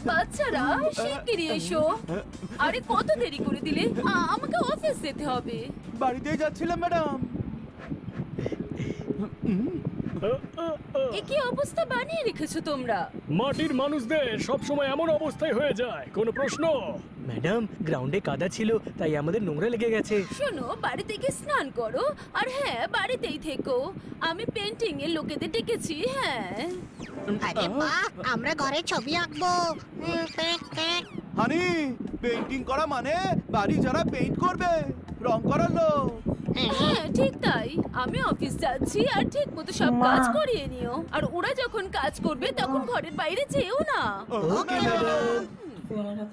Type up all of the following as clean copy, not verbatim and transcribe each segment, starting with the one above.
বাচ্চারা শিগগিরই এসো। আরে কত দেরি করে দিলে, আমাকে অফিস যেতে হবে। বাড়িতেই যাচ্ছিলাম ম্যাডাম। এ কি অবস্থা বানিয়ে রেখেছো তোমরা? মাটির মানুষদের সবসময় এমন অবস্থায় হয়ে যায়, কোনো প্রশ্ন? ম্যাডাম, গ্রাউন্ডে কাদা ছিল তাই আমাদের নোংরা লেগে গেছে। শোনো, বাড়িতে গিয়ে স্নান করো, আর হ্যাঁ বাড়িতেই থেকো। আমি পেন্টিং এর লোকেদের ডেকেছি। হ্যাঁ, আরে বাহ, আমরা ঘরে ছবি আঁকবো। হানি, পেইন্টিং করা মানে বাড়ি যারা পেইন্ট করবে, রং করার লোক। হ্যাঁ ঠিক তাই। আমি অফিস যাচ্ছি, আর ঠিক মতো সব কাজ করিয়ে নিও। আর ওরা যখন কাজ করবে তখন ঘরের বাইরে যেও না। Okay madam.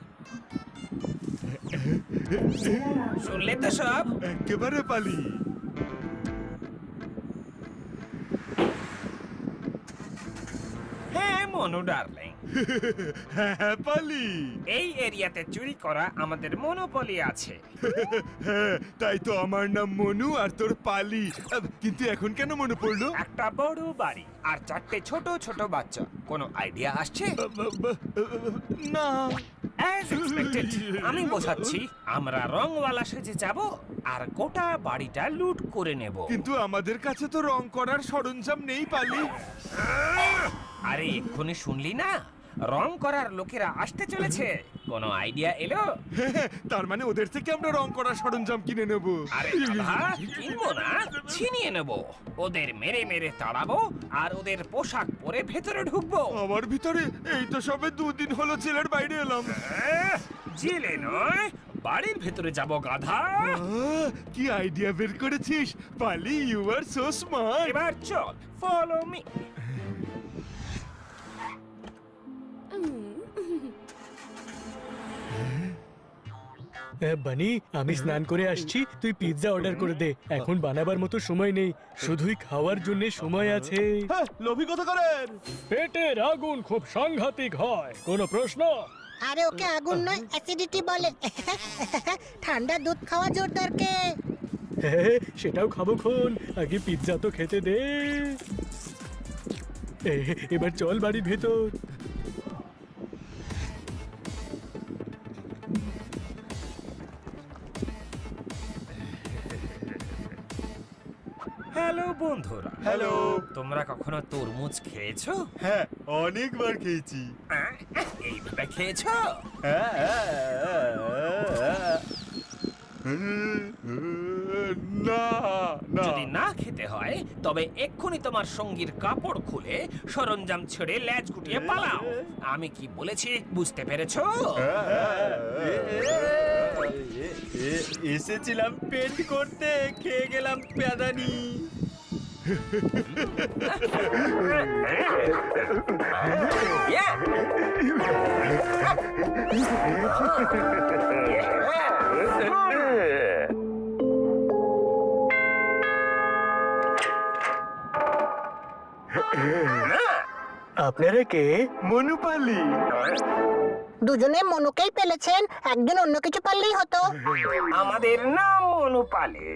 শুনলে তো সব? একেবারে পালি। হ্যাঁ মনু ডার্লিং, হ্যাঁ পালি। এই এরিয়াতে চুরি করা আমাদের মনোপলি আছে। হ্যাঁ, তাই তো আমার নাম মনু আর তোর পালি। কিন্তু এখন কেন মনে পড়লো? একটা বড় বাড়ি আর 4টে ছোট ছোট বাচ্চা। কোনো আইডিয়া আসছে? না। As expected, আমি বোঝাচ্ছি, আমরা রংওয়ালা সেজে যাব আর গোটা বাড়িটা লুট করে নেব। কিন্তু আমাদের কাছে তো রং করার সরঞ্জাম নেই পালি। আরে এক্ষুনি শুনলি না? রং করার লোকেরা আসতে চলেছে। কোনো আইডিয়া এলো? তার মানে ওদের থেকে আমরা রং করার সরঞ্জাম কিনে নেব। আরে দাদা, কিনবো না, ছিনিয়ে নেব। ওদের মেরে মেরে তাড়াবো আর ওদের পোশাক পরে ভেতরে ঢুকবো। আমার ভিতরে এই তো সবে 2 দিন হলো জেলের বাইরে এলাম। জেলে নয়, বাড়ির ভেতরে যাব গাধা। কি আইডিয়া বের করেছিস পালি, ইউ আর সো স্মার্ট। এবার চল, ফলো মি। বানি, আমি স্নান করে আসছি, তুই পিৎজা অর্ডার করে দে। এখন বানাবার মতো সময় নেই, শুধুই খাওয়ার জন্য সময় আছে। হ্যাঁ, লোভী কথা করেন। পেটের আগুন খুব সাংঘাতিক হয়, কোনো প্রশ্ন? আরে ওকে আগুন নয়, অ্যাসিডিটি বলে। ঠান্ডা দুধ খাওয়া জোরদারকে। হ্যাঁ, সেটাও খাবো খন, আগে পিৎজা তো খেতে দে। এবার চল বাড়ির ভেতর। হ্যালো বন্ধুরা। হ্যালো। তোমরা কখনো তরমুজ খেয়েছো? হ্যাঁ, অনেকবার খেয়েছি। এইভাবে খেয়েছো? না না। যদি না খেতে হয় তবে এক্ষুনি তোমার সঙ্গীর কাপড় খুলে সরঞ্জাম ছেড়ে লেজ গুটিয়ে পালাও। আমি কি বলেছি বুঝতে পেরেছো? এসেছিলাম পেন্ট করতে, খেয়ে গেলাম প্যাদানি। আপনারা কে? মনু পালি। দুজনে মনুকেই পেলেছেন, একজন অন্য কিছু পারলেই হতো। আমাদের নাম অনুপালে।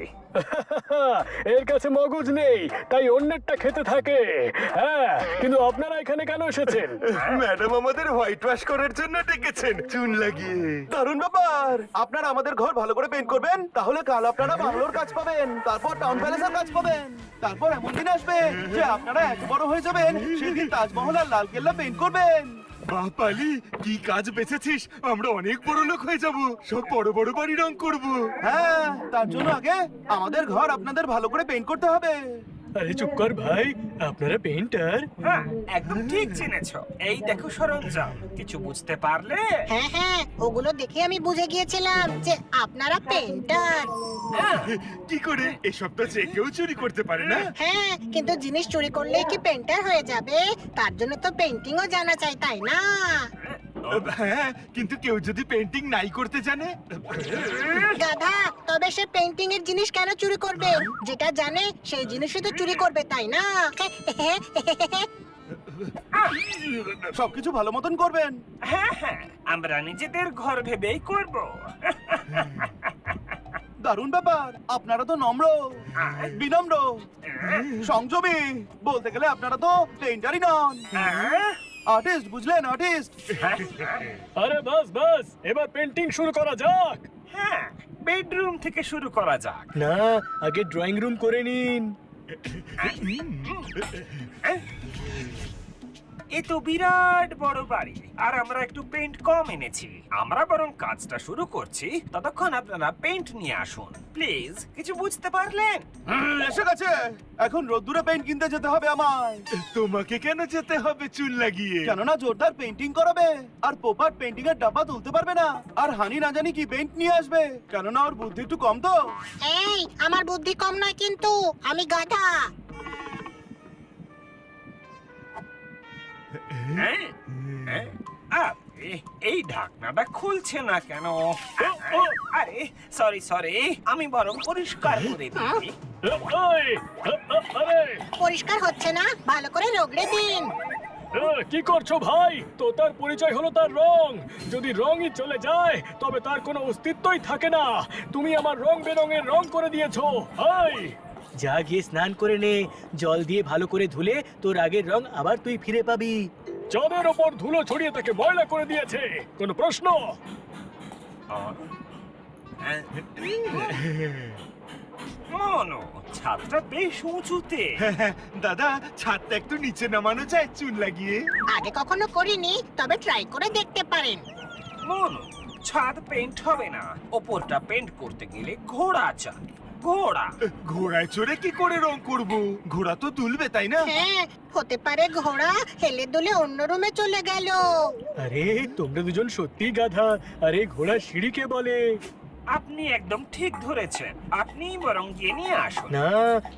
এর কাছে মগজ নেই, তাই অন্যেরটা খেতে থাকে। হ্যাঁ, কিন্তু আপনারা এখানে কেন এসেছেন? ম্যাডাম আমাদের হোয়াইট ওয়াশ করার জন্য ডেকেছেন, চুন লাগিয়ে। দারুণ ব্যাপার। আপনারা আমাদের ঘর ভালো করে পেইন্ট করবেন, তাহলে কাল আপনারা বাংলোর কাজ পাবেন, তারপর টাউন প্যালেসের কাজ পাবেন, তারপর এমন দিন আসবে যে আপনারা এত বড় হয়ে যাবেন, সেদিন তাজমহল আর লালকেল্লা পেইন্ট করবেন। বাহ পালি, কি কাজ বেঁচেছিস, আমরা অনেক বড় লোক হয়ে যাব, সব বড় বড় বাড়ি রং করব। হ্যাঁ, তার জন্য আগে আমাদের ঘর আপনাদের ভালো করে পেইন্ট করতে হবে। আরে চুপ কর ভাই, আপনারা পেইন্টার? হ্যাঁ, একদম ঠিক চিনেছো। এই দেখো সরঞ্জাম, কিছু বুঝতে পারলে? হ্যাঁ হ্যাঁ, ওগুলো দেখে আমি বুঝে গিয়েছিলাম যে আপনারা পেন্টার। কি করে? এসব তো যে কেউ চুরি করতে পারে না। হ্যাঁ, কিন্তু জিনিস চুরি করলেই কি পেন্টার হয়ে যাবে? তার জন্য তো পেন্টিংও জানা চাই, তাই না? হ্যাঁ, কিন্তু কেউ যদি পেন্টিং নাই করতে জানে? গাধা, তবে সে পেন্টিং এর জিনিস কেন চুরি করবে? যেটা জানে সেই জিনিসই তো চুরি করবে, তাই না? সবকিছু ভালো মতন করবেন। হ্যাঁ হ্যাঁ, আমরা নিজেদের ঘর ভেবেই করব। দারুণ ব্যাপার। আপনারা তো নম্র, বিনম্র, সংযমী, বলতে গেলে আপনারা তো পেইন্টারই নন। আর্টিস্ট বুঝলেন, আর্টিস্ট। আরে বাস বাস, এবার পেন্টিং শুরু করা যাক। হ্যাঁ, বেডরুম থেকে শুরু করা যাক। না, আগে ড্রয়িং রুম করে নিন। এ তো বিরাট বড় বাড়ি, আর আমরা একটু পেইন্ট কম এনেছি। আমরা বরং কাজটা শুরু করছি, ততক্ষণ আপনারা পেইন্ট নিয়ে আসুন প্লিজ। কিছু বুঝতে পারলেন? এসে গেছে। এখন রোদ্দুরে পেইন্ট কিনতে যেতে হবে আমায়, তোমাকে কেন যেতে হবে চুল লাগিয়ে? কেননা জোরদার পেইন্টিং করাবে, আর পোপাট পেইন্টিং এর ডাব্বা তুলতে পারবে না, আর হানি না জানি কি পেইন্ট নিয়ে আসবে, কেননা ওর বুদ্ধি একটু কম তো। এই, আমার বুদ্ধি কম নয় কিন্তু, আমি গাধা। হ্যাঁ? হ্যাঁ? আরে, এই ঢাকনাটা খুলছে না কেন? আরে সরি সরি, আমি বরং পরিষ্কার করে দিই। ওই, আরে পরিষ্কার হচ্ছে না, ভালো করে রগড়ে দিন। কি করছো ভাই? তো তার পরিচয় হলো তার রং। যদি রংই চলে যায় তবে তার কোনো অস্তিত্বই থাকে না। তুমি আমার রং বেরঙের রং করে দিয়েছো। এই, যা গিয়ে স্নান করে নে, জল দিয়ে ভালো করে ধুলে তোর আগের রং আবার তুই ফিরে পাবি। চাঁদের ওপর ধুলো ছড়িয়ে তাকে ময়লা করে দিয়েছে। কোনো প্রশ্ন? মনো, ছাদটা বেশ উঁচুতে। দাদা, ছাদটা একটু নিচে নামানো যায় চুল লাগিয়ে? আগে কখনো করিনি, তবে ট্রাই করে দেখতে পারেন। মনো, ছাদ পেইন্ট হবে না, ওপরটা পেইন্ট করতে গেলে ঘোড়া চাই। ঘোড়া। ঘোড়ায় চড়ে কি করে রং করব? ঘোড়া তো তুলবে, তাই না? হ্যাঁ, হতে পারে ঘোড়া হেলে দুলে অন্য রুমে চলে গেল। আরে তোমরা দুজন সত্যি গাধা। আরে ঘোড়া সিঁড়িকে বলে। আপনি একদম ঠিক ধরেছেন, আপনি বরং গিয়ে নিয়ে আসুন। না,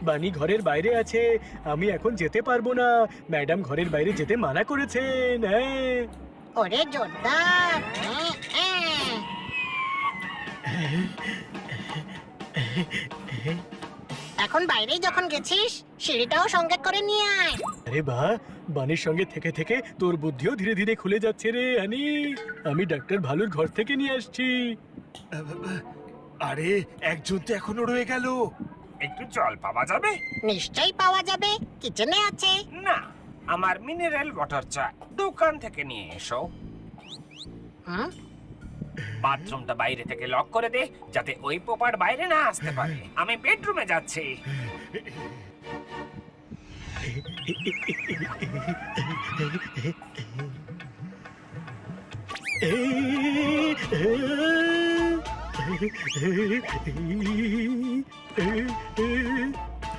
বানি ঘরের বাইরে আছে, আমি এখন যেতে পারবো না। ম্যাডাম ঘরের বাইরে যেতে মানা করেছেন। হ্যাঁ। ওরে জোরদার। এখন বাইরেই যখন গেছিস, সিঁড়িটাও সঙ্গে করে নিয়ে আয়। আরে বাহ, বানির সঙ্গে থেকে থেকে তোর বুদ্ধিও ধীরে ধীরে খুলে যাচ্ছে রে হানি। আমি ডাক্তার ভালুর ঘর থেকে নিয়ে আসছি। আরে, একজন তো এখনো রয়ে গেল। একটু জল পাওয়া যাবে? নিশ্চয়ই পাওয়া যাবে, কিচেনে আছে। না, আমার মিনারেল ওয়াটার চাই, দোকান থেকে নিয়ে এসো। হুম? বাথরুমটা বাইরে থেকে লক করে দে, যাতে ওই পোপার বাইরে না আসতে পারে। আমি বেডরুমে যাচ্ছি।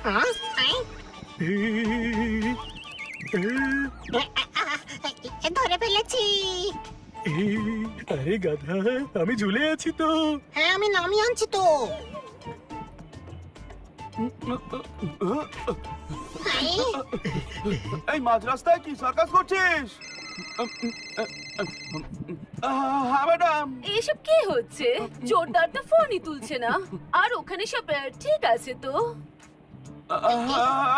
হ্যাঁ? আই? ধরে ফেলেছি। আরে গাধা, আমি ঝুলে আছি তো। হ্যাঁ, আমি নামিয়ে আনছি তো। আই? এই মাঝ রাস্তায় কি সার্কাস করছিস? হ্যাঁ ম্যাডাম। এসব কি হচ্ছে? জোরদার তো ফোনই তুলছে না। আর ওখানে সব ঠিক আছে তো?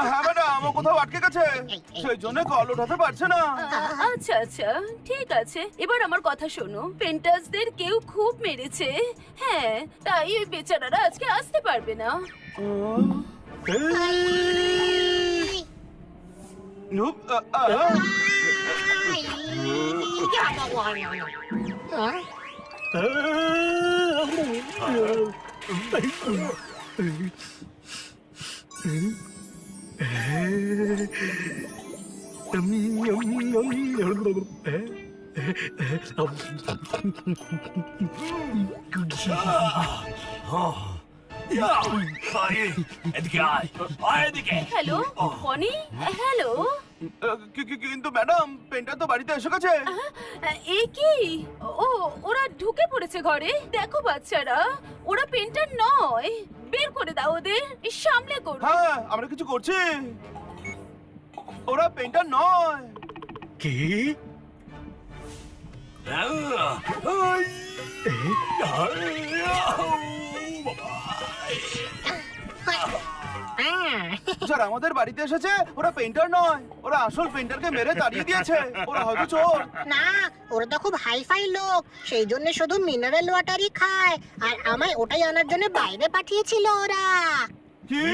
হ্যাঁ ম্যাডাম, ও কোথাও আটকে গেছে, সেই জন্য কল ওঠাতে পারছে না। আচ্ছা আচ্ছা, ঠিক আছে। এবার আমার কথা শোনো, পেন্টার্সদের কেউ খুব মেরেছে। হ্যাঁ, তাই ওই বেচারারা আজকে আসতে পারবে না। নুপ, আই? হ্যালো পনি, হ্যালো। কিন্তু ম্যাডাম, পেন্টার তো বাড়িতে এসে গেছে। এ কি? ও, ওরা ঢুকে পড়েছে ঘরে। দেখো বাচ্চারা, ওরা পেন্টার নয়। বের করে দাও ওদের, সামলে করো। হ্যাঁ, আমরা কিছু করছি। ওরা পেন্টার নয়। কি? যারা আমাদের বাড়িতে এসেছে ওরা পেন্টার নয়, ওরা আসল পেন্টারকে মেরে তাড়িয়ে দিয়েছে। ওরা হয়তো চোর। না, ওরা তো খুব হাইফাই লোক, সেই জন্য শুধু মিনারেল ওয়াটারই খায়, আর আমায় ওটাই আনার জন্য বাইরে পাঠিয়েছিল ওরা। কি?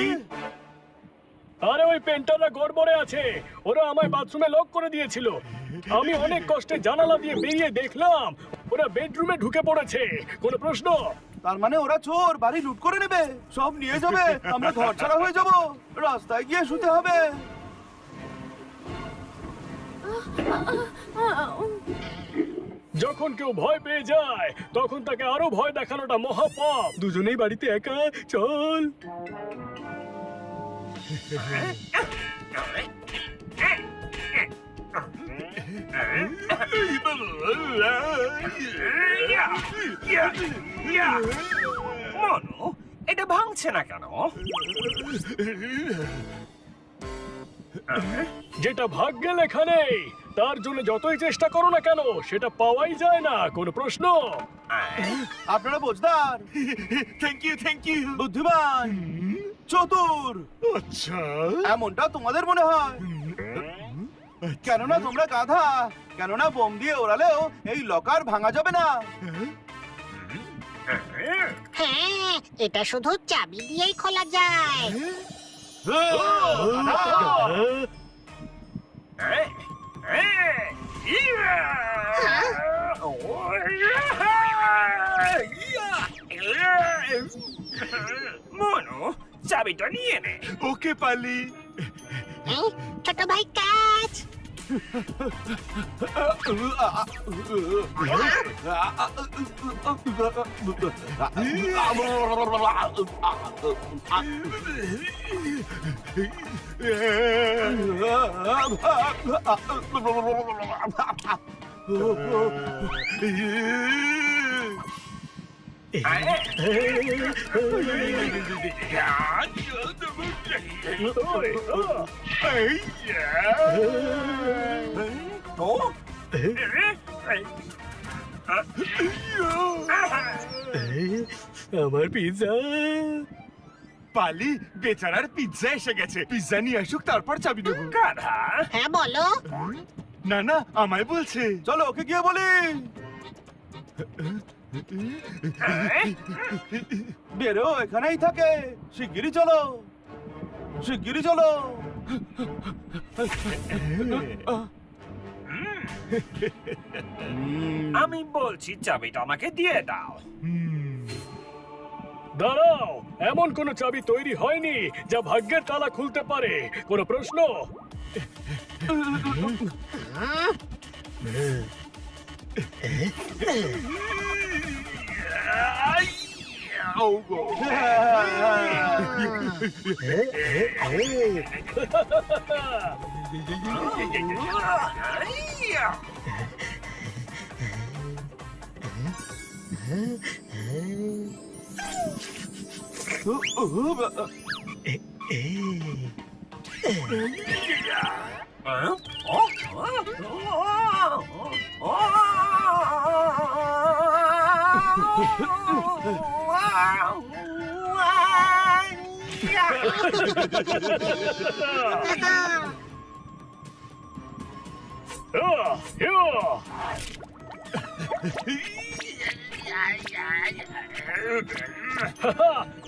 আরে ওই পেন্টাররা গড়বড়ে আছে, ওরা আমায় বাথরুমে লক করে দিয়েছিল। আমি অনেক কষ্টে জানালা দিয়ে বেরিয়ে দেখলাম ওরা বেডরুমে ঢুকে পড়েছে। কোনো প্রশ্ন? তার মানে ওরা চোর, বাড়ি লুট করে নেবে, সব নিয়ে যাবে, আমরা ঘর ছাড়া হয়ে যাব, রাস্তায় গিয়ে শুতে হবে। যখন কেউ ভয় পেয়ে যায় তখন তাকে আরো ভয় দেখানোটা মহাপাপ। দুজনেই বাড়িতে একা, চল। মনু, এটা ভাঙছে না কেন? যেটা ভাগ্যে লেখা নেই তার জন্য যতই চেষ্টা করো না কেন সেটা পাওয়াই যায় না। কোনো প্রশ্ন? আপনারা বোঝদার, থ্যাংক ইউ বুদ্ধিমান, চতুর, আচ্ছা এমনটা তোমাদের মনে হয়। কেননা তোমরা গাধা, কেননা বোম দিয়ে ওড়ালেও এই লকার ভাঙা যাবে না। হ্যাঁ, এটা শুধু চাবি দিয়েই খোলা যায়। মনু, চাবিটা নিয়ে নে। ওকে পালি। এই, ছোট ভাই কাজ। আমার পিৎজা। পালি, বেচারার পিৎজা এসে গেছে। পিৎজা নিয়ে আসুক, তারপর চাবি দেবো। গাধা। হ্যাঁ বলো। না না, আমায় বলছে। চলো ওকে গিয়ে বলি। বেরো, এখানেই থাকে, শিগগিরই চলো, শিগগিরই চলো। আমি বলছি চাবিটা আমাকে দিয়ে দাও। দাঁড়াও, এমন কোন চাবি তৈরি হয়নি যা ভাগ্যের তালা খুলতে পারে। কোনো প্রশ্ন?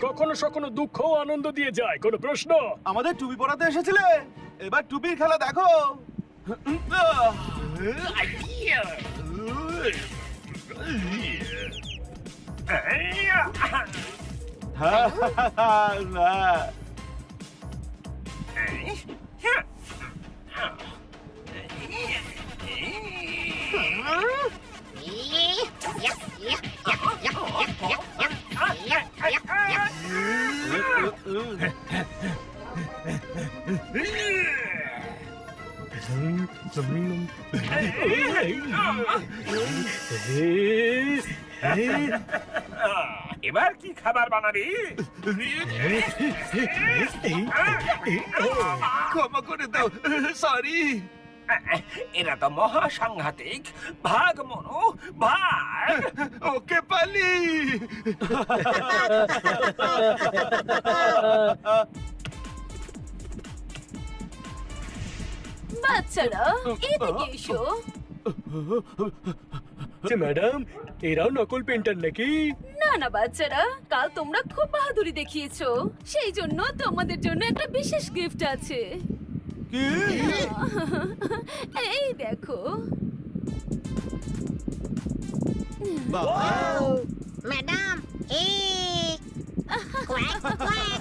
কখনো কখনো দুঃখ ও আনন্দ দিয়ে যায়। কোনো প্রশ্ন? আমাদের টুপি পরাতে এসেছিলে, এবার টুপির খেলা দেখো। এবার কি খাবার বানাবি? ক্ষমা করে দাও, সরি। এরা তো মহা সাংঘাতিক। ভাগ মনু, ভাগ। ওকে পালি। বাচ্চারা এদিকে এসো। ম্যাডাম, এরাও নকল পেন্টার নাকি? না না না বাচ্চারা, কাল তোমরা খুব বাহাদুরি দেখিয়েছো, সেই জন্য তোমাদের জন্য একটা বিশেষ গিফট আছে। কি? এই দেখো। বাবা! ম্যাডাম এই কোয়াক কোয়াক